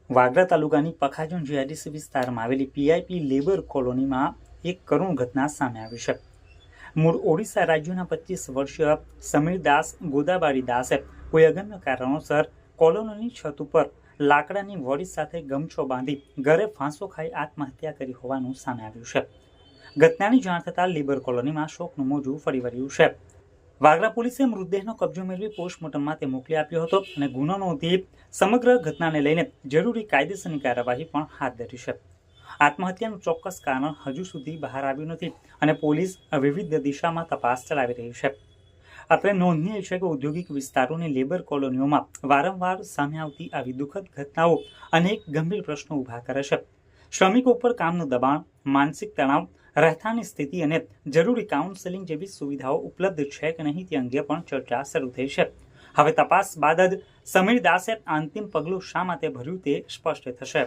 વાગરા તાલુકાની પખાજણ જીઆઈડીસી વિસ્તારમાં આવેલી પીઆઈપી લેબર કોલોનીમાં એક કરુણ ઘટના સામે આવી છે। મૂળ ઓડિશા રાજ્યના 25 વર્ષીય સમીરદાસ ગોદાબારી દાસે કોઈ અગમ્ય કારણોસર કોલોનીની છત ઉપર લાકડાની વડી સાથે ગમછો બાંધી ઘરે ફાંસો ખાઈ આત્મહત્યા કરી હોવાનું સામે આવ્યું છે। ઘટનાની જાણ થતાં લેબર કોલોનીમાં શોકનું મોજું ફરી વળ્યું છે। વાગરા પોલીસે મૃતદેહનો કબજો મેળવી પોસ્ટમોર્ટમ માટે મોકલી આપ્યો હતો અને ગુનો નોંધી સમગ્ર ઘટનાને લઈને જરૂરી કાયદેસરની કાર્યવાહી પણ હાથ ધરી છે। આત્મહત્યાનું ચોક્કસ કારણ હજુ સુધી બહાર આવ્યું નથી અને પોલીસ વિવિધ દિશામાં તપાસ ચલાવી રહી છે। આપણે નોંધનીય છે કે ઔદ્યોગિક વિસ્તારોની લેબર કોલોનીઓમાં વારંવાર સામે આવતી આવી દુઃખદ ઘટનાઓ અનેક ગંભીર પ્રશ્નો ઊભા કરે છે। શ્રમિકો પર કામનું દબાણ, માનસિક તણાવ, રહેઠાણની સ્થિતિ અને જરૂરી કાઉન્સેલિંગ જેવી સુવિધાઓ ઉપલબ્ધ છે કે નહીં તે અંગે પણ ચર્ચા શરૂ થઈ છે। હવે તપાસ બાદ જ સમીર દાસે અંતિમ પગલું શા માટે ભર્યું તે સ્પષ્ટ થશે।